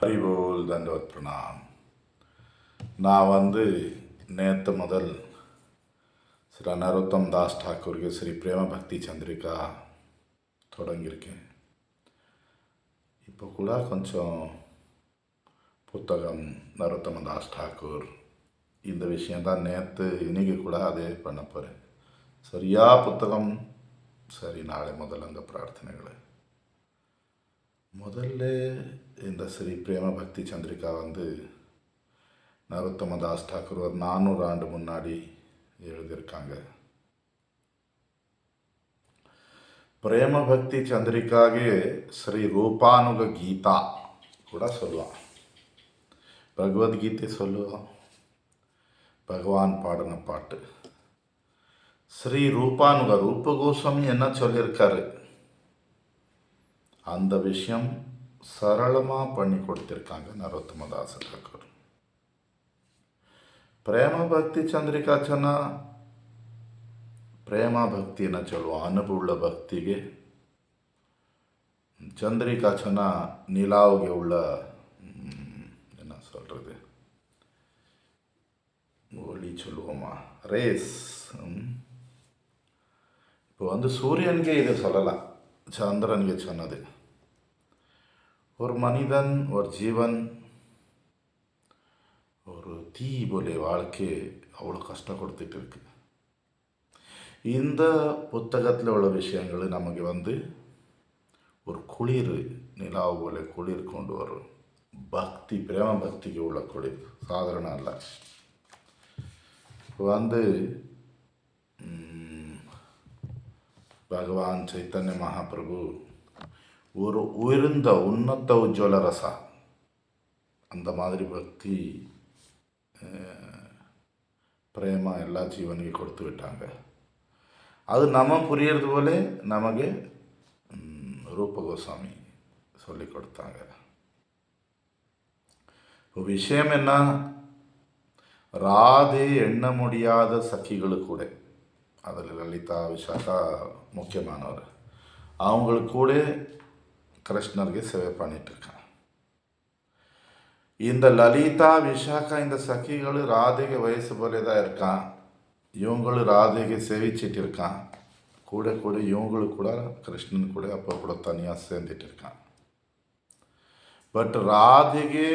ஹரிபோல் தண்டவத் பிரணாம். நான் நேற்று முதல் ஸ்ரீ நரோத்தம் தாஸ் டாக்கூருக்கு ஸ்ரீ பிரேம பக்தி சந்திரிகா தொடங்கியிருக்கேன். இப்போ கூட கொஞ்சம் புத்தகம் நரோத்தம தாஸ் டாக்கூர் இந்த விஷயந்தான் நேற்று இன்னைக்கு கூட அதே பண்ண போகிறேன். சரியா புத்தகம் சரி, நாளை முதல்ல அந்த பிரார்த்தனைகளை முதல்ல இந்த ஸ்ரீ பிரேம பக்தி சந்திரிகா நரோத்தம தாஸ் டாக்கூர் ஒரு 400 ஆண்டு முன்னாடி எழுதியிருக்காங்க. பிரேம பக்தி சந்திரிக்காಗೆ ஸ்ரீ ரூபானுக கீதா கூட சொல்லுவான், பகவத்கீதை சொல்லுவான், பகவான் பாடின பாட்டு. ஸ்ரீ ரூபானுக ரூப கோஸ்வாமி என்ன சொல்லியிருக்காரு அந்த விஷயம் சரளமாக பண்ணி கொடுத்திருக்காங்க நரோத்தம தாஸ் டாக்கூர். பிரேம பக்தி சந்திரிಕಾ ಪ್ರೇಮ ಭಕ್ತಿಯನ್ನು சொல்லுவோம், ಅನುಭವ ಭಕ್ತಿಗೆ. சந்திரிகா சொன்னா நிலாவுಗೆ உள்ள என்ன சொல்கிறது, ஒளி சொல்லுவோமா, ரேஸ். இப்போ சூரியனுக்கே இதை சொல்லலாம், சந்திரனுக்கு சொன்னது. ஒரு மனிதன், ஒரு ஜீவன், ஒரு தீ போல வாழ்க்கை அவ்வளோ கஷ்டம் கொடுத்துட்டு இருக்கு. இந்த புத்தகத்தில் உள்ள விஷயங்கள் நமக்கு ஒரு குளிர், நிலாவு போல குளிர் கொண்டு வரும். பக்தி, பிரேம பக்திக்கு உள்ள குளிர் சாதாரண அல்ல. பகவான் சைத்தன்ய மகாபிரபு ஒரு உயர்ந்த உன்னத உஜ்வல ரசா, அந்த மாதிரி பக்தி பிரேமா எல்லா ஜீவனுக்கும் கொடுத்து விட்டாங்க. அது நம்ம புரியறது போல நமக்கு ரூப கோஸ்வாமி சொல்லி கொடுத்தாங்க. இப்போ விஷயம் என்ன, ராதே எண்ண முடியாத சகிகளுக்கு கூட, அதில் லலிதா விஷாகா முக்கியமானவர், அவங்களுக்கு கூட கிருஷ்ணருக்கு சேவை பண்ணிட்டு இருக்காங்க. இந்த லலிதா விஷாகா இந்த சகிகள் ராதைக்கு வயசு போலே தான் இருக்கான். இவங்களும் ராதைக்கு சேவிச்சிட்டு இருக்கான். கூட கூட இவங்களுக்கு கூட கிருஷ்ணன் கூட அப்போ கூட தனியாக சேர்ந்துட்டு இருக்கான். பட் ராதைக்கு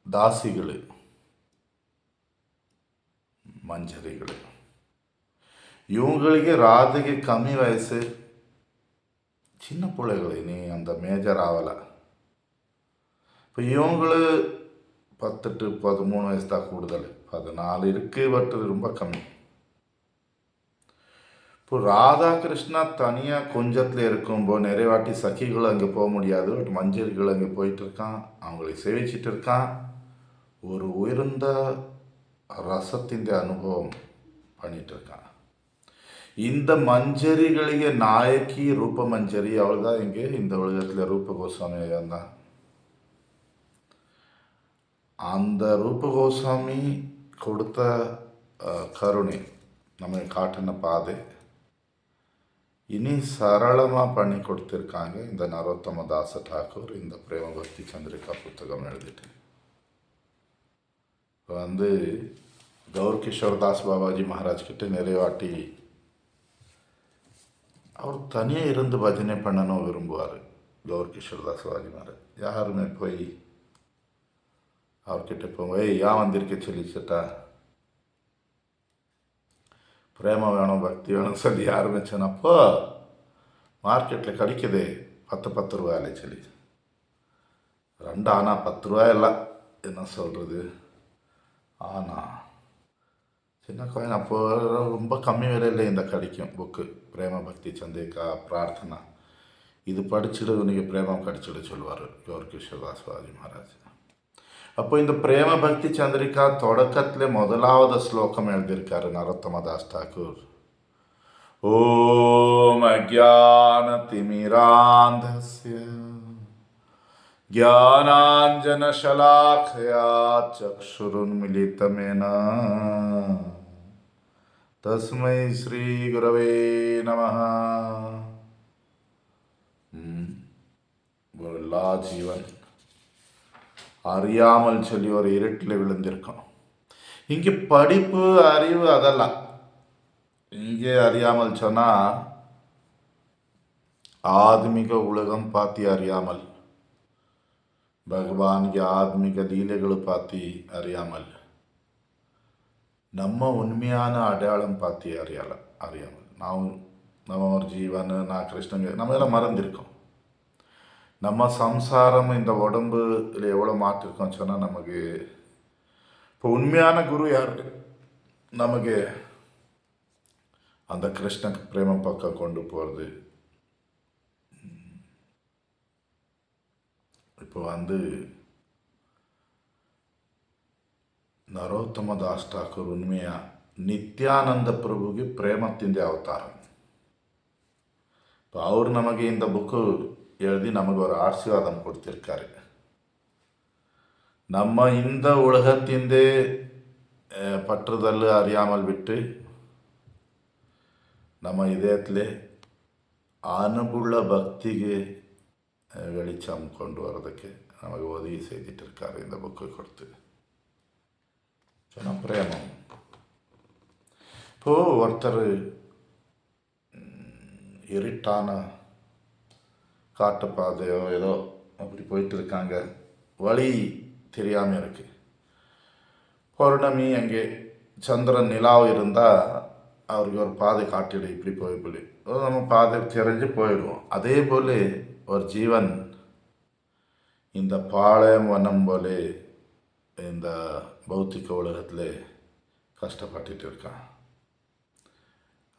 தாசிகள், மஞ்சரிகள். இவங்களுக்கு ராதைக்கு கம்மி வயசு, சின்ன பிள்ளைகள், நீ அந்த மேஜர் ஆகலை. இப்போ இவங்களு 10 to 13 வயசு தான் கூடுதல், 14 இருக்குது, பட் ரொம்ப கம்மி. இப்போ ராதா கிருஷ்ணா தனியாக கொஞ்சத்தில் இருக்கும்போது நிறைய வாட்டி சகிகள் அங்கே போக முடியாது, பட் மஞ்சரிகள் அங்கே போயிட்டு இருக்கான், அவங்களை சேவிச்சிட்டு இருக்கான். ஒரு உயர்ந்த ரசத்தின் அனுபவம் பண்ணிட்டு இருக்கான். இந்த மஞ்சரிಗಳಿಗೆ நாயக்கி ரூப மஞ்சரி, அவள் தான் இங்கே இந்த உலகத்தில் ரூப கோஸ்வாமி தான். அந்த ரூப கோஸ்வாமி கொடுத்த கருணை, நம்ம காட்டின பாதை இனி சரளமாக பண்ணி கொடுத்துருக்காங்க இந்த நரோத்தம தாஸ் டாக்கூர். இந்த பிரேம பக்தி சந்திரிகா புத்தகம் எழுதிட்டு கௌர் கிஷோர் தாஸ் பாபாஜி மகாராஜ் கிட்ட நிறைய வாட்டி அவர் தனியாக இருந்து பஜனை பண்ணணும் விரும்புவார். கௌர் கிஷோர் தாஸ் பாபாஜி மகாராஜ் யாருமே போய் அவர்கிட்ட போய் ஏன் வந்திருக்க சொல்லிச்சுட்டா, பிரேம வேணும் பக்தி வேணும்னு சொல்லி யாருமே சொன்னப்போ மார்க்கெட்டில் கிடைக்குது 10 ரூபாயில சொல்லி 2 ஆனா 10 ரூபாய் இல்லை, என்ன சொல்கிறது. ஆனால் சின்ன கோயின் அப்போ ரொம்ப கம்மி விலையில் இந்த கிடைக்கும் புக்கு, பிரேம பக்தி சந்திரிகா பிரார்த்தனா. இது படிச்சுடு உனக்கு பிரேமம் கிடைச்சிடு சொல்லுவார் கௌர் கிஷோர் தாஸ் பாபாஜி மகாராஜ். அப்போ இந்த பிரேம பக்தி சந்திரிகா தொடக்கத்தில் முதலாவது ஸ்லோகம் எழுதியிருக்காரு நரோத்தம தாஸ் டாக்கூர். ஓம் அஜான திமிராந்தஸ்ய ஞானாஞ்சன ஷலாக்கயா சக்ஷுருன்மிலிதமேன தஸ்மை ஸ்ரீ குரவே நமஹ. எல்லா ஜீவன் அறியாமல் சொல்லி ஒரு இருட்டில் விழுந்திருக்கோம். இங்கே படிப்பு அறிவு அதெல்லாம் இங்கே அறியாமல் சொன்னால் ஆத்மிக உலகம் பார்த்து அறியாமல், பகவான்ಗೆ ஆத்மிக லீலைಗಳು பார்த்து அறியாமல், ನಮ್ಮ ಉನ್ಮೆಯಾನ ಅಡಯಾಳಂ பார்த்து அறியாமல் நம்ம ஒரு ஜீவன் நான் கிருஷ்ணங்க நம்ம எல்லாம் மறந்துருக்கோம். நம்ம சம்சாரம் இந்த உடம்பு இதில் எவ்வளோ மாற்றிருக்கோம் சொன்னால் நமக்கு இப்போ உண்மையான குரு யார்? நமக்கு அந்த கிருஷ்ண பிரேம பக்கம் கொண்டு போகிறது. இப்போ ನರೋತ್ತಮ ದಾಸ್ ಠಾಕೂರ್ ಉನ್ಮೆಯ ನಿತ್ಯಾನಂದ ಪ್ರಭುಗೆ ಪ್ರೇಮತ್ತಿಂದ ಅವತಾರ. இப்போ அவர் நமக்கு இந்த புக்கு எழுதி நமக்கு ஒரு ஆசீர்வாதம் கொடுத்திருக்காரு. நம்ம இந்த உலகத்திந்தே பற்றுதல் அறியாமல் விட்டு நம்ம இதயத்தில் அனுபுள்ள பக்திக்கு வெளிச்சம் கொண்டு வர்றதுக்கு நமக்கு உதவி செய்துட்டு இருக்காரு இந்த புக்கு கொடுத்து. சொன்ன பிரேமம். இப்போது ஒருத்தர் இருட்டான காட்டுப்பாதையோ ஏதோ அப்படி போயிட்டு இருக்காங்க, வழி தெரியாமல் இருக்கு. பௌர்ணமி அங்கே சந்திரன் நிலாவு இருந்தால் அவருக்கு ஒரு பாதை காட்டிடும், இப்படி போய் நம்ம பாதை தெரிஞ்சு போயிடுவோம். அதே போல் ஒரு ஜீவன் இந்த பாளையம் வனம் போல இந்த பௌத்திக உலகத்தில் கஷ்டப்பட்டுட்டு இருக்கான்.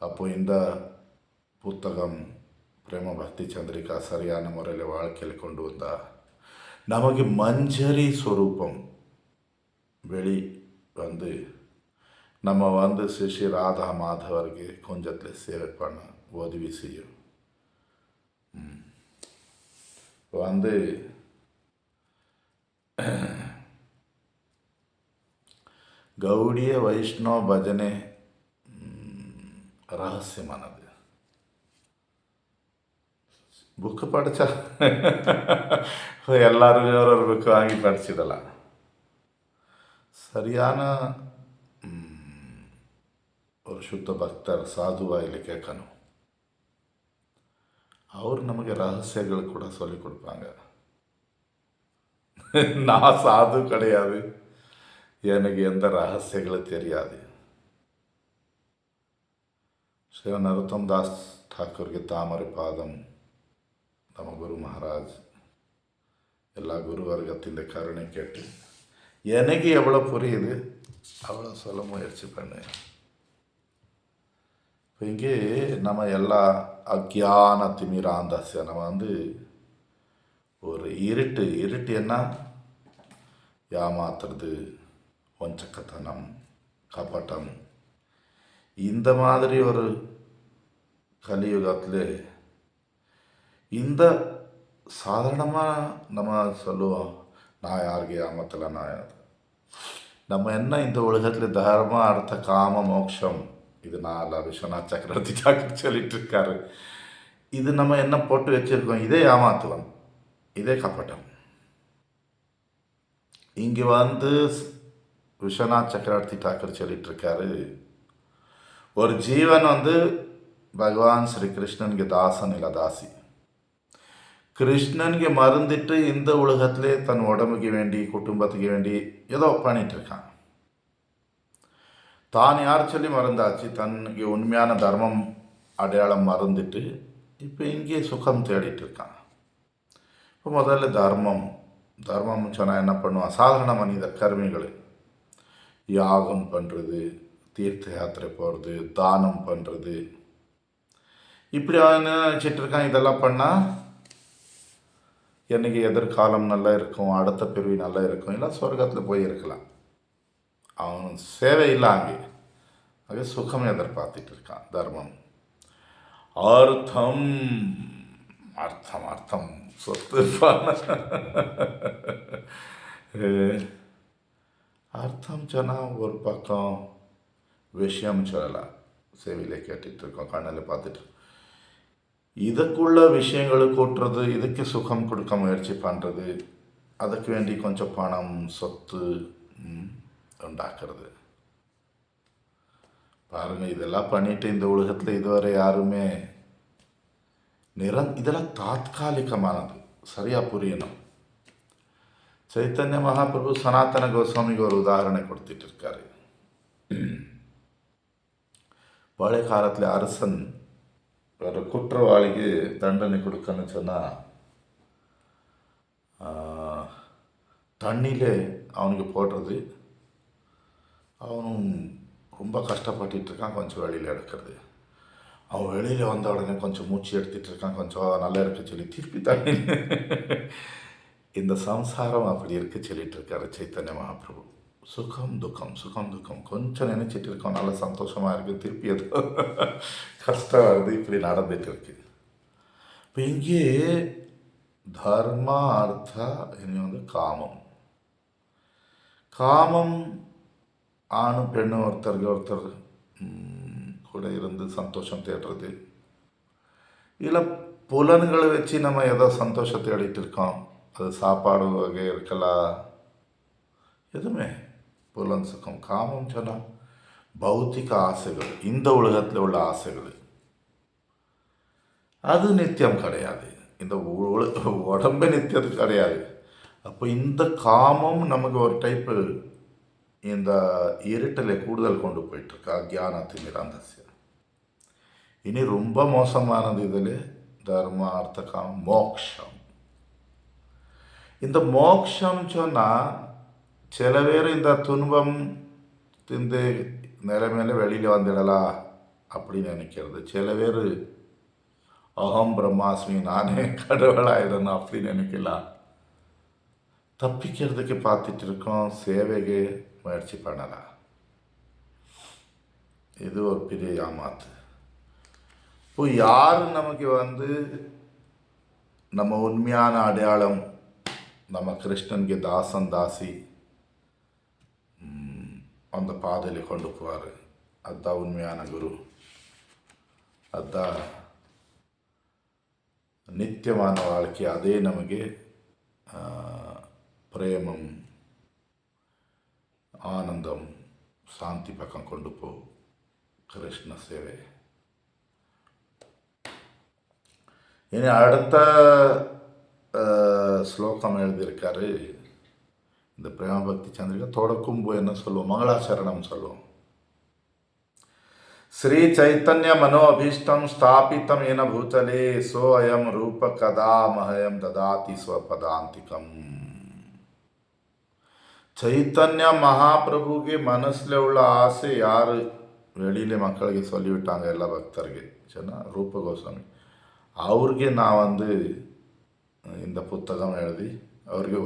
அப்போ இந்த புத்தகம் பிரேம பக்தி சந்திரிகா சரியான முறையில் வாழ்க்கையில் கொண்டு வந்தால் நமக்கு மஞ்சரி ஸ்வரூபம் வெளி நம்ம ஸ்ரீ ராதா மாதவருக்கு கொஞ்சத்தில் சேவை பண்ண உதவி செய்யும். கௌடிய வைஷ்ணவ பஜனை ரகசியமானது. புக்கு படித்தா எல்லாரும் ஒரு புக்கு வாங்கி படிச்சிடலாம். சரியான ஒரு சுத்த பக்தர் சாதுவாயில் கேட்கணும். அவர் நமக்கு ரகசியங்கள் கூட சொல்லிக் கொடுப்பாங்க. நான் சாது கிடையாது, எனக்கு எந்த ரகசியங்களும் தெரியாது. ஸ்ரீ நரோத்தம் தாஸ் ಠಾಕೂರ್ಗೆ தாமரை பாதம், நம்ம குரு மகாராஜ் எல்லா குருவர்க்கத்தின் கருணை கேட்டு எனக்கு எவ்வளோ புரியுது அவ்வளோ சொல்ல முயற்சி பண்ணேன். இப்போ இங்கே நம்ம எல்லா அக்ஞான திமிராந்தஸ்ய நம்ம ஒரு இருட்டு என்ன ஏமாத்துறது, வஞ்சக்கத்தனம், கபட்டம், இந்த மாதிரி ஒரு கலியுகத்தில் இந்த சாதாரணமாக நம்ம சொல்லுவோம், நான் யாருக்கு ஏமாத்தலை, நம்ம என்ன இந்த உலகத்தில் தர்ம அர்த்த காம மோட்சம் இது 4 விஸ்வநாத் சக்கரவர்த்தி டாக்டர் சொல்லிட்டு இருக்காரு. இது நம்ம என்ன போட்டு வச்சிருக்கோம், இதே ஏமாத்துவோம், இதே கப்பட்டம். இங்கே விஸ்வநாத் சக்கரவர்த்தி டாக்கர் சொல்லிட்டு இருக்காரு, ஒரு ஜீவன் பகவான் ஸ்ரீ கிருஷ்ணனுக்கு தாசன் இல்லை தாசி. கிருஷ்ணனுக்கு மறந்துட்டு இந்த உலகத்திலே தன் உடம்புக்கு வேண்டி குடும்பத்துக்கு வேண்டி ஏதோ பண்ணிட்டு இருக்கான். தான் யார் சொல்லி மறந்தாச்சு, தனக்கு உண்மையான தர்மம் அடையாளம் மறந்துட்டு இப்போ இங்கே சுகம் தேடிட்டு இருக்கான். இப்போ முதல்ல தர்மம் சொன்னால் என்ன பண்ணுவான், சாதாரண மனித கர்மிகள் யாகம் பண்ணுறது, தீர்த்த யாத்திரை போகிறது, தானம் பண்ணுறது, இப்படி அவன் நினச்சிட்டு இருக்கான். இதெல்லாம் பண்ணால் என்னைக்கு எதிர்காலம் நல்லா இருக்கும், அடுத்த பிறவி நல்லா இருக்கும், இல்லை சொர்க்கத்தில் போய் இருக்கலாம். அவன் சேவை இல்லை, அங்கே சுகம் எதிர்பார்த்துட்டு இருக்கான். தர்மம், அர்த்தம் அர்த்தம் அர்த்தம் சொத்து அர்த்தம் சொன்னால் ஒரு பக்கம் விஷயம் சொல்லலாம், செவியில் கேட்டுட்டு இருக்கோம், கண்ணில் பார்த்துட்டு இதுக்குள்ள விஷயங்களை கூட்டுறது, இதுக்கு சுகம் கொடுக்க முயற்சி பண்ணுறது, அதுக்கு வேண்டி கொஞ்சம் பணம் சொத்து உண்டாக்குறது. பாருங்கள், இதெல்லாம் பண்ணிட்டு இந்த உலகத்தில் இதுவரை யாருமே இதெல்லாம் தாத்காலிகமானது. சரியாக புரியணும். ಚೈತನ್ಯ ಮಹಾಪ್ರಭು ಸನಾತನ ಗೋಸ್ವಾಮಿಗೆ ஒரு உதாரணம் கொடுத்துட்டு இருக்காரு. பழைய காலத்தில் அரசன் ஒரு குற்றவாளிக்கு தண்டனை கொடுக்கணும்னு சொன்னால் தண்ணியிலே அவனுக்கு போடுறது, அவனும் ரொம்ப கஷ்டப்பட்டு இருக்கான், கொஞ்சம் வெளியில் எடுக்கிறது. அவன் வெளியில் வந்த உடனே கொஞ்சம் மூச்சு எடுத்துகிட்டு இருக்கான், கொஞ்சம் நல்லா இருக்க சொல்லி திருப்பி தண்ணி. இந்த சம்சாரம் அப்படி இருக்க சொல்லிட்டு இருக்காரு சைத்தன்ய மகாபிரபு. சுகம் துக்கம் சுகம் துக்கம் கொஞ்சம் நினச்சிட்டு இருக்கோம், நல்ல சந்தோஷமாக இருக்குது, திருப்பி ஏதோ கஷ்டம் வருது, இப்படி நடந்துட்டு இருக்கு. இப்போ இங்கே தர்ம அர்த்தா இனி காமம். காமம் ஆணும் பெண்ணும் ஒருத்தருக்கு ஒருத்தர் கூட இருந்து சந்தோஷம் தேடுறது, இல்லை புலன்களை வச்சு நம்ம ஏதோ சந்தோஷத்தை தேடிட்டு இருக்கோம். அது சாப்பாடு வகை இருக்கலாம், எதுவுமே புலன் சுகம். காமம் சொன்னால் பௌத்திக ஆசைகள், இந்த உலகத்தில் உள்ள ஆசைகள். அது நித்தியம் கிடையாது, இந்த உடம்பே நித்தியது கிடையாது. அப்போ இந்த காமம் நமக்கு ஒரு டைப்பு இந்த இருட்டலை கூடுதல் கொண்டு போயிட்டுருக்கு, அஜானத்தின் நிரந்தசியம். இனி ரொம்ப மோசமானது இதில் தர்ம அர்த்த காமம் மோக்ஷம். இந்த மோக்ஷம் சொன்னால் சில பேர் இந்த துன்பம் திந்து நிலைமையில வெளியில் வந்துடலாம் அப்படின்னு நினைக்கிறது. சில பேர் அகம் பிரம்மாஸ்மி, நானே கடவுளாயிடணும் அப்படின்னு நினைக்கலாம். தப்பிக்கிறதுக்கு பார்த்துட்டு இருக்கோம், சேவைக்கு முயற்சி பண்ணலாம். இது ஒரு பெரிய ஏமாத்து. இப்போ யார் நமக்கு நம்ம உண்மையான அடையாளம், நம்ம கிருஷ்ணனுக்கு தாசன் தாசி அந்த பாதையில் கொண்டு போவார். அதுதான் உண்மையான குரு, அதுதான் நித்தியமான வாழ்க்கை. அதே நமக்கு பிரேமம், ஆனந்தம், சாந்தி பக்கம் கொண்டு போ கிருஷ்ண சேவை. இனி அடுத்த ஸ்லோகம் எழுதியிருக்காரு இந்த பிரேம பக்தி சந்திரிகா. தொடக்கும் போது என்ன சொல்லுவோம், மங்களாச்சரணம் சொல்லுவோம். ஸ்ரீ சைத்தன்ய மனோ அபீஷ்டம் ஸ்தாபித்தம் ஏன பூதலே சோ அயம் ரூப கதா மஹயம் ததாதி ஸ்வபதாந்திகம். சைத்தன்ய மகாபிரபுக்கு மனசில் உள்ள ஆசை யார் வெளியில மக்களுக்கு சொல்லிவிட்டாங்க, எல்லா பக்தருக்கு சொன்னால் ரூப கோஸ்வாமி. அவருக்கு நான் இந்த புத்தகம் எழுதி அவருக்கு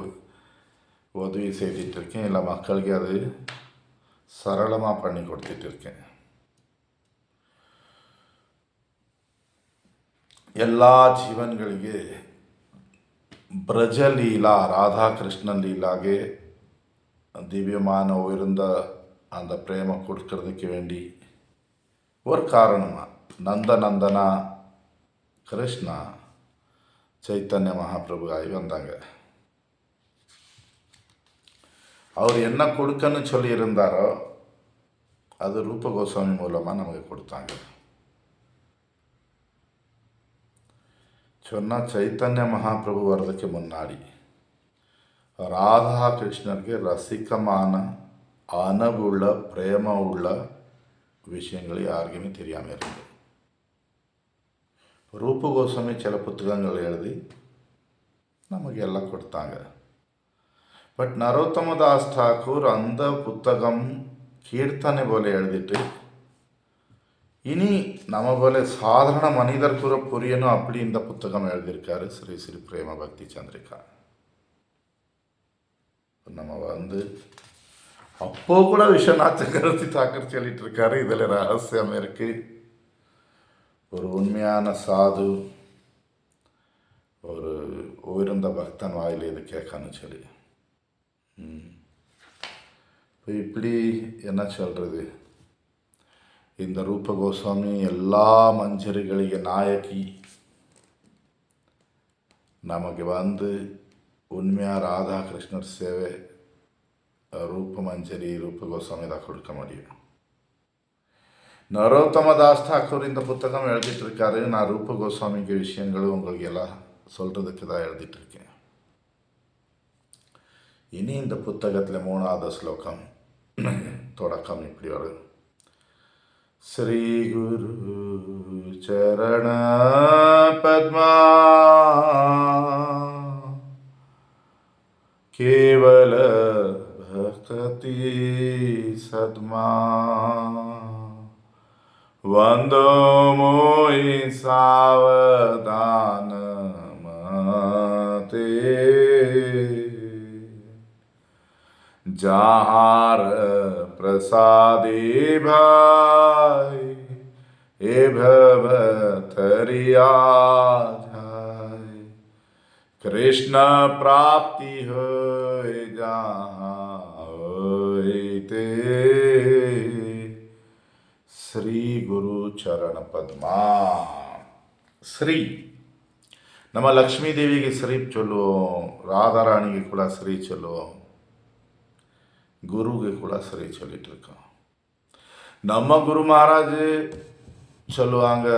உதவி செய்துட்டு இருக்கேன். எல்லா மக்களுக்கு அது சரளமாக பண்ணி கொடுத்துட்டு இருக்கேன். எல்லா ಜೀವನ್ಗಳಿಗೆ ಬ್ರಜ ಲೀಲಾ ರಾಧಾகிருஷ்ண லீலாகே திவ்யமான உயர்ந்த அந்த பிரேம கொடுக்கறதுக்கு வேண்டி ஒரு காரணமாக நந்தநந்தனா கிருஷ்ணா சைத்தன்ய மகாபிரபு ஆகி வந்தாங்க. அவர் என்ன கொடுக்கன்னு சொல்லியிருந்தாரோ அது ரூப கோஸ்வாமி மூலமாக நமக்கு கொடுத்தாங்க. சொன்னால் சைத்தன்ய மகாபிரபு வர்றதுக்கு முன்னாடி ராதா கிருஷ்ணருக்கு ரசிக்கமான அனவுள்ள பிரேம உள்ள விஷயங்கள் யாருக்குமே தெரியாமல் இருந்தது. ரூப கோஸ்வாமி சில புத்தகங்கள் எழுதி நமக்கு எல்லாம் கொடுத்தாங்க. பட் நரோத்தமதாஸ் டாக்கூர் அந்த புத்தகம் கீர்த்தனை போல எழுதிட்டு இனி நம்ம போல சாதாரண மனிதர் கூட புரியணும் அப்படி இந்த புத்தகம் எழுதியிருக்காரு ஸ்ரீ ஸ்ரீ பிரேம பக்தி சந்திரிகா. நம்ம அப்போ கூட விஸ்வநாத் சக்கரவர்த்தி தாக்கர் சொல்லிட்டு இருக்காரு. இதில் ரகசியம் இருக்கு. ஒரு உண்மையான சாது, ஒரு உயர்ந்த பக்தன் வாயில் இது கேட்கணும்னு சொல்லி இப்போ இப்படி என்ன சொல்கிறது, இந்த ரூப கோஸ்வாமி எல்லா ಮಂಜರಿಗಳಿಗೆ ನಾಯಕಿ, ನಮಗೆ உண்மையாக ராதா கிருஷ்ணர் சேவை ரூப மஞ்சரி ரூப கோஸ்வாமி தான் கொடுக்க முடியும். நரோத்தமதாஸ் தாக்கூர் இந்த புத்தகம் எழுதிட்டு இருக்காரு. நான் ரூப கோஸ்வாமிக்கு விஷயங்களும் உங்களுக்கு எல்லாம் சொல்கிறதுக்கு தான் எழுதிட்டு இருக்கேன். இனி இந்த புத்தகத்தில் 3வது ஸ்லோகம் தொடக்கம் இப்படி வரும். ஸ்ரீ குரு சரண பத்மா கேவல பக்தி சத்மா वंदो मोहि सावधान मते जहार प्रसादे भाई ए भवथरिया जाय कृष्ण प्राप्ति हो जहाँ होते ஸ்ரீ குரு சரண பத்மா. ஸ்ரீ நம்ம லக்ஷ்மி தேவிக்கு ஸ்ரீ சொல்லுவோம், ராதாராணிக்கு கூட ஸ்ரீ சொல்லுவோம், குருவுக்கு கூட ஸ்ரீ சொல்லிட்டு இருக்கோம். நம்ம குரு மகாராஜ் சொல்லுவாங்க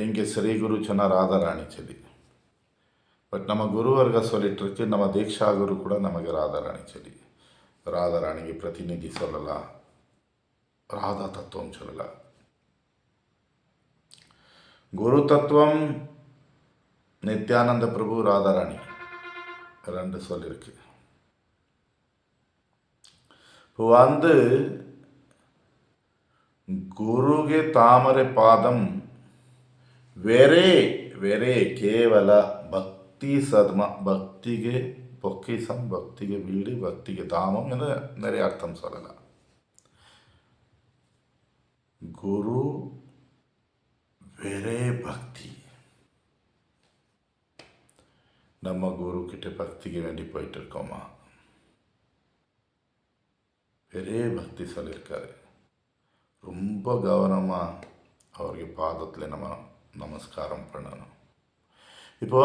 இங்கே ஸ்ரீ குரு சொன்னால் ராதாராணி சொல்லி. பட் நம்ம குருவர்க சொல்லிட்டு இருக்கு, நம்ம தீக்ஷா குரு கூட நமக்கு ராதாராணி சொல்லி. ராதாராணிக்கு பிரதிநிதி சொல்லலாம், ராதா தத்துவம் சொல்லலாம். குரு தத்துவம் நித்யானந்த பிரபு ராதாராணி 2 சொல்லிருக்கு. இப்போ குருಗೆ ತಾಮರೆ ಪಾದಂ ವೆರೇ ವೆರೇ ಕೇವಲ ಭಕ್ತಿ சத்மா, பக்திக்கு பொக்கிசம், பக்திக்கு வீடு, பக்திக்கு தாமம் என்று நிறைய அர்த்தம் சொல்லலாம். குரு வேறே பக்தி. நம்ம குரு கிட்ட பக்திக்கு வேண்டி போயிட்டு இருக்கோமா? வேறே பக்தி சொல்லியிருக்காரு. ரொம்ப கவனமாக அவருக்கு பாதத்தில் நம்ம நமஸ்காரம் பண்ணணும். இப்போ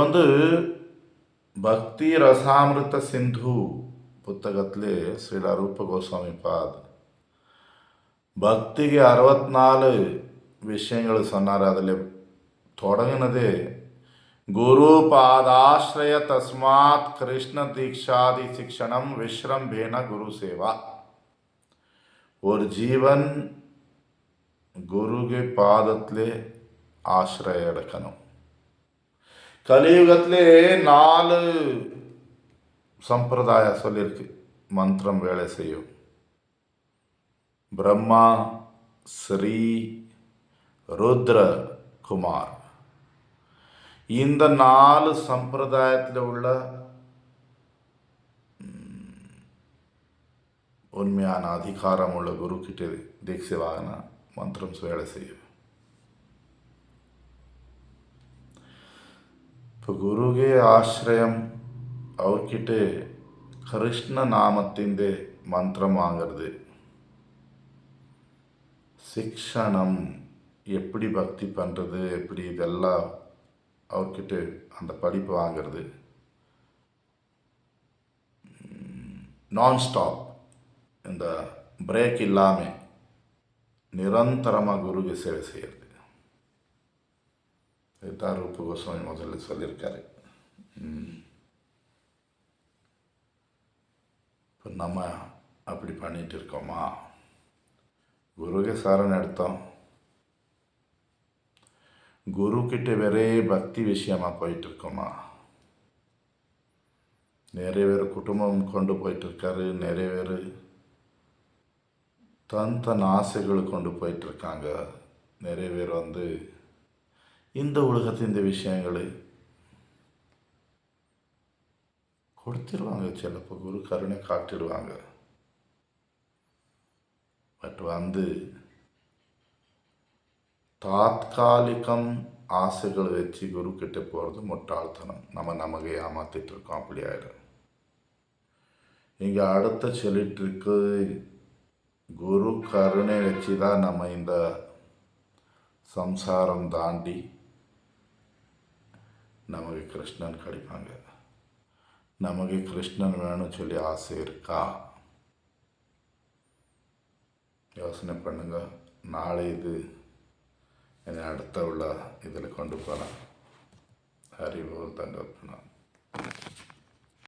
பக்தி ரசாமிருத சிந்து புத்தகத்தில் ஸ்ரீலா ரூப கோஸ்வாமி பாத் பக்திக்கு 64 விஷயங்கள் சொன்னார். அதில் தொடங்கினதே குரு பாதாஸ்ரய தஸ்மாத் கிருஷ்ண தீக்ஷாதி சிக்ஷணம் விஸ்ரம்பேன குரு சேவா. ஒரு ஜீவன் குருಗೆ பாதத்திலே ஆசிரய எடுக்கணும். கலியுகத்திலே 4 சம்பிரதாய சொல்லியிருக்கு மந்திரம் வேலை செய்யும். பிரம்மா, ஸ்ரீ, ருத்ர, குமார். இந்த 4 சம்பிரதாயத்தில் உள்ள உண்மையான அதிகாரம் உள்ள குரு கிட்ட தீட்சை வாங்கினா மந்திரம் வேலை செய்யும். இப்போ குருಗೆ ஆசிரியம் அவர்கிட்ட கிருஷ்ண நாமத்தின் மந்திரம் வாங்கிறது, சிக்ஷணம் எப்படி பக்தி பண்ணுறது, எப்படி இதெல்லாம் அவர்கிட்ட அந்த படிப்பு வாங்கிறது, நான்ஸ்டாப் இந்த பிரேக் இல்லாமல் நிரந்தரமாக குருவுக்கு சேவை செய்கிறது. இதுதான் ரூப கோஸ்வாமி முதல்ல சொல்லியிருக்காரு. இப்போ நம்ம அப்படி பண்ணிட்டு இருக்கோமா? குருಗೆ சாரணை எடுத்தோம், குரு கிட்ட வேறே பக்தி விஷயமா போயிட்டு இருக்கோமா? நிறைய பேர் குடும்பம் கொண்டு போயிட்டு இருக்காரு, நிறைய பேர் தன் ஆசைகள் கொண்டு போயிட்டு இருக்காங்க. நிறைய பேர் இந்த உலகத்தின் இந்த விஷயங்களை கொடுத்துருவாங்க. சிலப்போ குரு கருணை காட்டிடுவாங்க. பட் தாத்காலிகம் ஆசைகள் வச்சு குரு கிட்ட போகிறது முட்டாள்தனம். நமக்கு ஏமாத்திட்டு இருக்கோம். அப்படி ஆயிடும். இங்கே அடுத்த சொல்லிட்டு இருக்கு, குரு கருணை வச்சு தான் நம்ம இந்த சம்சாரம் தாண்டி நமக்கு கிருஷ்ணன் கிடைப்பாங்க. நமக்கு கிருஷ்ணன் வேணும்னு சொல்லி ஆசை இருக்கா? யோசனை பண்ணுங்க. நாளை இது என்னை அடுத்த உள்ள இதில் கொண்டு போகலாம். ஹரி ஓம் தங்கப்பனா.